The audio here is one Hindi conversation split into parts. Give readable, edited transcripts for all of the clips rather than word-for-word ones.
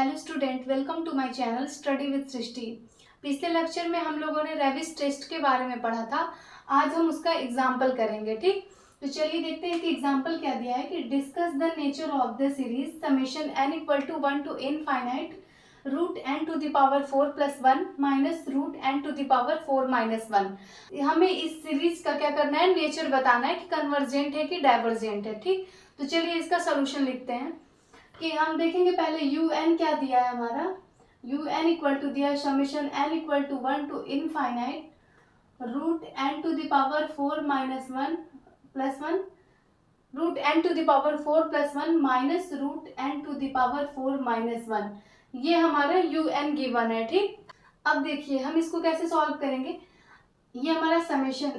Hello student, welcome to my channel study with Srishti. पिछले लेक्चर में हम लोगों ने रेविस टेस्ट के बारे में पढ़ा था। आज हम उसका एग्जाम्पल करेंगे। ठीक, तो चलिए देखते हैं कि एग्जाम्पल क्या दिया है कि discuss the nature of the series summation n equal to 1 to infinite root n to the power 4 plus 1 minus root n to the power 4 minus 1। हमें इस सीरीज का क्या करना है, नेचर बताना है कि कन्वर्जेंट है कि डाइवर्जेंट है। ठीक, तो चलिए इसका सोल्यूशन लिखते हैं कि हम देखेंगे पहले यू एन क्या दिया है हमारा। यू एन इक्वल टू दिया है summation N equal to 1 to infinite root N to the power 4 minus 1 plus 1 root N to the power 4 plus 1 minus root N to the power 4 minus 1। ये हमारा यू एन गिवन है। ठीक, अब देखिए हम इसको कैसे सॉल्व करेंगे। ये हमारा समेशन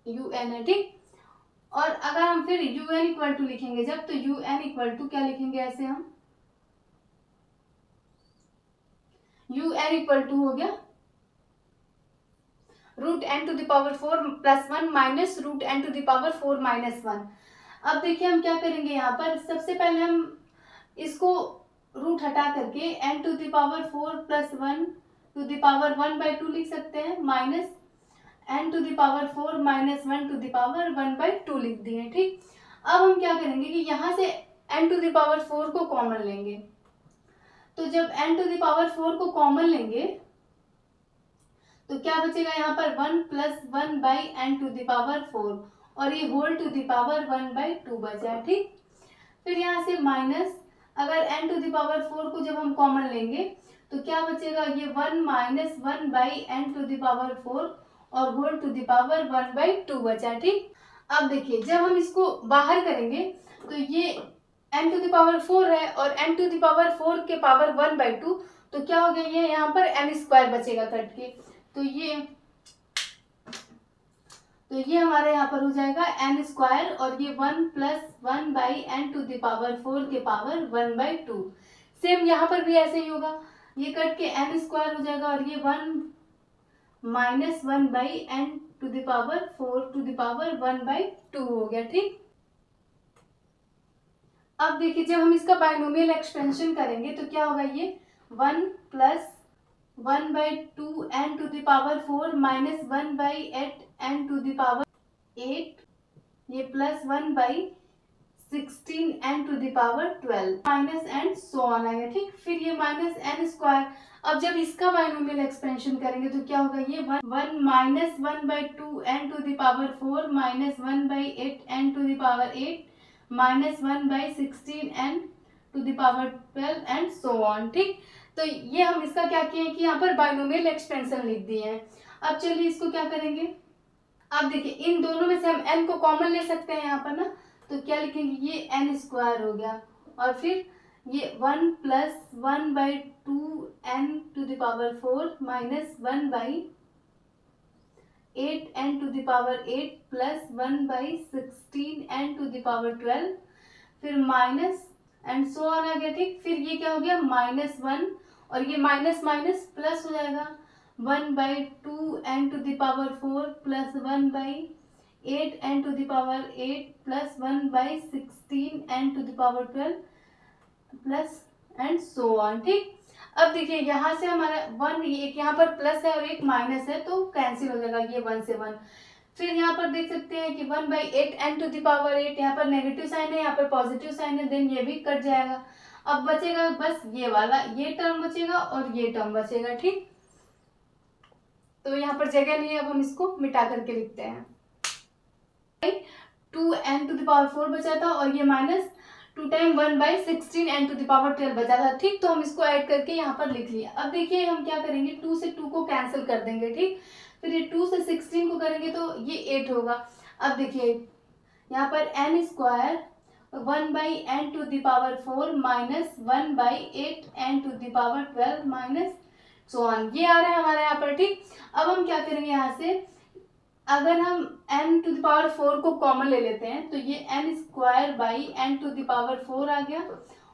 यू एन है। ठीक, और अगर हम फिर यू एन इक्वल टू लिखेंगे जब, तो यू एन इक्वल टू क्या लिखेंगे, ऐसे हम यू एन इक्वल टू हो गया root N to the power 4 plus 1 minus root N to the power 4 minus 1। अब देखिए हम क्या करेंगे, यहाँ पर सबसे पहले हम इसको रूट हटा करके N to the power 4 plus 1 to the power 1/2 लिख सकते हैं, minus N to the power 4 minus 1 to the power 1/2 लिख दिए। ठीक, अब हम क्या करेंगे कि यहाँ से एन टू द पावर 4 को कॉमन लेंगे। तो जब n टू द पावर 4 को कॉमन लेंगे तो क्या बचेगा, यहाँ पर 1 plus 1 by N to the power 4 और ये होल टू द पावर 1/2 बचा। ठीक, फिर यहाँ से माइनस, अगर n टू द पावर 4 को जब हम कॉमन लेंगे तो क्या बचेगा, ये 1 minus 1 by N to the power 4 और होल टू द पावर 1/2 बचा। ठीक, अब देखिए जब हम इसको बाहर करेंगे तो ये n टू द पावर 4 है और n टू द पावर 4 के पावर 1/2, तो क्या हो गया, ये यहाँ पर n स्क्वायर बचेगा कट के। तो ये हमारे यहाँ पर हो जाएगा n स्क्वायर और ये 1 plus 1 by N to the power 4 के पावर 1/2। सेम यहाँ पर भी ऐसे ही होगा, ये कट के n स्क्वायर हो जाएगा और ये 1 minus 1 by N to the power 4 to the power 1/2 हो गया। ठीक, अब देखिए जब हम इसका बाइनोमियल एक्सपेंशन करेंगे तो क्या होगा, ये 1 plus 1/2 N to the power 4 minus 1/8 N to the power 8, ये plus 1/16 N to the power 12 minus N so on आएगा। ठीक, फिर ये माइनस एन स्क्वायर। अब जब इसका बाइनोमियल एक्सपेंशन करेंगे तो क्या होगा, ये 1 minus 1/2 N to the power 4 minus 1/8 N to the power 8 minus 1/16 N to the power 12 and so on. ठीक, तो ये हम इसका क्या किए कि यहाँ पर बाइनोमियल एक्सपेंशन लिख दिए हैं। अब चलिए इसको क्या करेंगे, अब देखिए इन दोनों में से हम n को कॉमन ले सकते हैं यहाँ पर ना, तो क्या लिखेंगे, ये n स्क्वायर हो गया और फिर ये 1 plus 1/2 N to the power 4 minus 1/8 N to the power 8 plus 1/16 N to the power 12, फिर माइनस एंड सो ऑन आ गया। ठीक, फिर ये क्या हो गया, -1 और ये माइनस माइनस प्लस हो जाएगा 1/2 N to the power 4 plus 1/8 N to the power 8 plus 1/16 N to the power 12 plus and so on. ठीक, अब देखिए यहाँ से हमारा 1, एक यहाँ पर प्लस है और एक माइनस है तो कैंसिल हो जाएगा, ये 1 से 1। फिर यहाँ पर देख सकते हैं कि 1/8 एन टू द पावर 8, यहाँ पर नेगेटिव साइन है, यहाँ पर पॉजिटिव साइन है, देन ये भी कट जाएगा। अब बचेगा बस ये वाला, ये टर्म बचेगा और ये टर्म बचेगा। ठीक, तो यहाँ पर जगह नहीं है, अब हम इसको मिटा करके लिखते हैं। 2 एन टू द पावर 4 बचा था और ये minus 2 time 1/16 N to the power 12 बचा था। ठीक, तो हम इसको ऐड करके यहाँ पर लिख लिया। अब देखिए हम क्या करेंगे, 2 से 2 को कैंसिल कर देंगे। ठीक, फिर ये 2 से 16 को करेंगे तो ये 8 होगा। अब देखिए यहाँ पर n square 1/n to the power 4 minus 1/8 N to the power 12 minus so on, ये आ रहा है हमारे यहाँ पर। ठीक, अब हम क्या करेंगे, यहाँ से अगर हम n टू द पावर 4 को कॉमन ले लेते हैं तो ये n square by N to the power 4 आ गया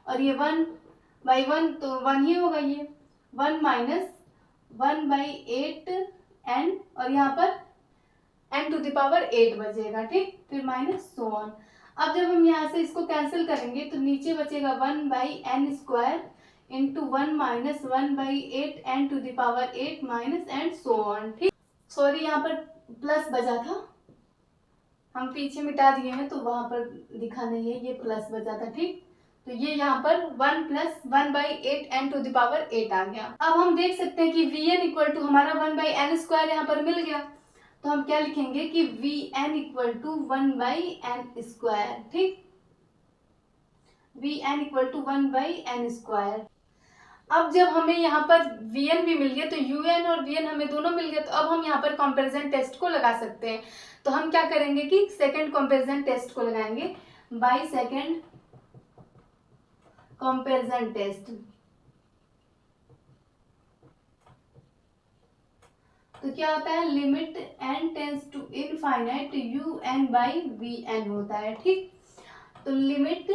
और ये 1/1 तो 1 ही होगा, ये 1 माइनस 1/8 n और यहाँ पर n टू द पावर 8 बचेगा। ठीक, फिर माइनस सो ऑन। अब जब हम यहाँ से इसको कैंसिल करेंगे तो नीचे बचेगा 1/n square, into 1 minus 1/8 n to the power 8 minus and so on. ठीक, सॉरी यहाँ पर प्लस बचा था, हम पीछे मिटा दिए हैं तो वहां पर दिखा नहीं है, ये प्लस बचा था। ठीक, तो ये यहाँ पर 1 plus 1/8 n to the power 8 आ गया। अब हम देख सकते हैं कि Vn इक्वल टू हमारा 1/n² यहाँ पर मिल गया, तो हम क्या लिखेंगे कि Vn इक्वल टू 1/n²। ठीक, Vn इक्वल टू 1/n²। अब जब हमें यहाँ पर Vn भी मिल गया तो Un और Vn हमें दोनों मिल गया, तो अब हम यहाँ पर कंपैरिजन टेस्ट को लगा सकते हैं। तो हम क्या करेंगे कि सेकंड कंपैरिजन टेस्ट को लगाएंगे, बाय सेकंड कंपैरिजन टेस्ट। तो क्या होता है, limit n tends to infinite Un/Vn होता है। ठीक, तो limit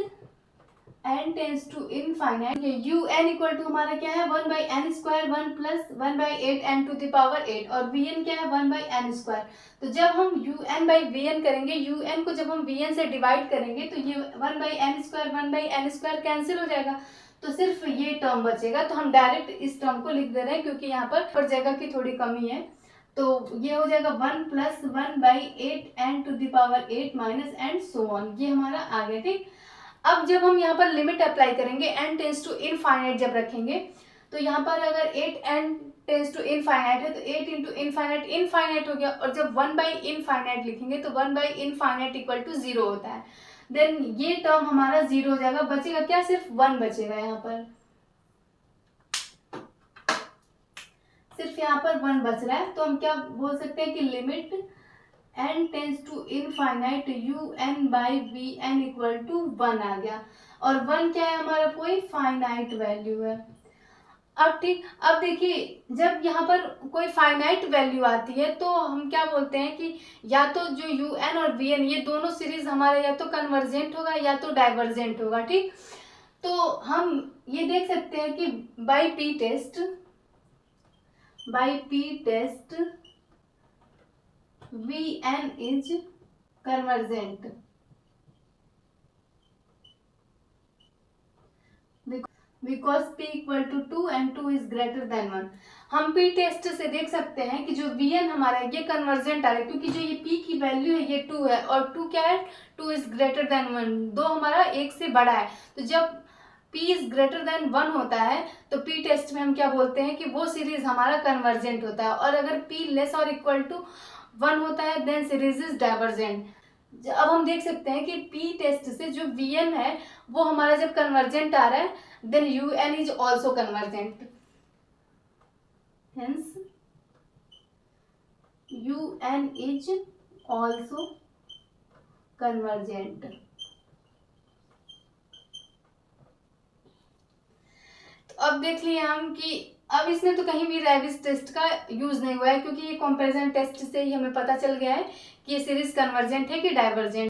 n tends to infinite, Un equal to हमारा क्या है 1/n², 1 plus 1/8 n to the power 8, और Vn क्या है 1/n²। तो जब हम Un/Vn करेंगे, Un को जब हम Vn से डिवाइड करेंगे तो ये 1/n² कैंसिल हो जाएगा, तो सिर्फ ये टर्म बचेगा। तो हम डायरेक्ट इस टर्म को लिख दे रहे हैं क्योंकि यहाँ पर जगह की थोड़ी कमी है। तो ये हो जाएगा 1 plus 1/8 n to the power 8 minus and so on, ये हमारा आ गया। ठीक, अब जब हम यहाँ पर लिमिट अप्लाई करेंगे n टेंस टू इनफाइनाइट जब रखेंगे, तो यहाँ पर अगर 8n टेंस टू इनफाइनाइट है तो 8 इंटू इनफाइनाइट इनफाइनाइट हो गया, और जब 1/इनफाइनाइट लिखेंगे तो 1/इनफाइनाइट इक्वल टू 0 होता है। देन ये टर्म हमारा 0 हो जाएगा, बचेगा क्या, सिर्फ 1 बचेगा यहाँ पर, सिर्फ यहाँ पर 1 बच रहा है। तो हम क्या बोल सकते हैं कि limit n tends to infinite Un/Vn equal to 1 आ गया, और 1 क्या है हमारा, कोई फाइनाइट वैल्यू है। अब ठीक, अब देखिए जब यहाँ पर कोई फाइनाइट वैल्यू आती है तो हम क्या बोलते हैं कि या तो जो Un और Vn ये दोनों सीरीज हमारा या तो कन्वर्जेंट होगा या तो डाइवर्जेंट होगा। ठीक, तो हम ये देख सकते हैं कि by P test Vn is convergent because P equal to 2 and 2 is greater than 1। हम P टेस्ट से देख सकते हैं कि जो Vn हमारा ये कन्वर्जेंट आ रहा है, क्योंकि जो ये P की वैल्यू है ये 2 है, और 2 क्या है, 2 is greater than 1, 2 हमारा 1 से बड़ा है। तो जब P is greater than 1 होता है तो P टेस्ट में हम क्या बोलते हैं कि वो सीरीज हमारा कन्वर्जेंट होता है, और अगर P लेस और इक्वल टू 1 होता है देन सीरीज इज डाइवर्जेंट। अब हम देख सकते हैं कि P टेस्ट से जो Vn है वो हमारा जब कन्वर्जेंट आ रहा है then Un is also convergent, hence Un is also convergent. तो अब देख लिए हम कि अब इसमें तो कहीं भी रेविस टेस्ट का यूज नहीं हुआ है, क्योंकि ये कंपैरिजन टेस्ट से ही हमें पता चल गया है कि ये सीरीज कन्वर्जेंट है कि डाइवर्जेंट।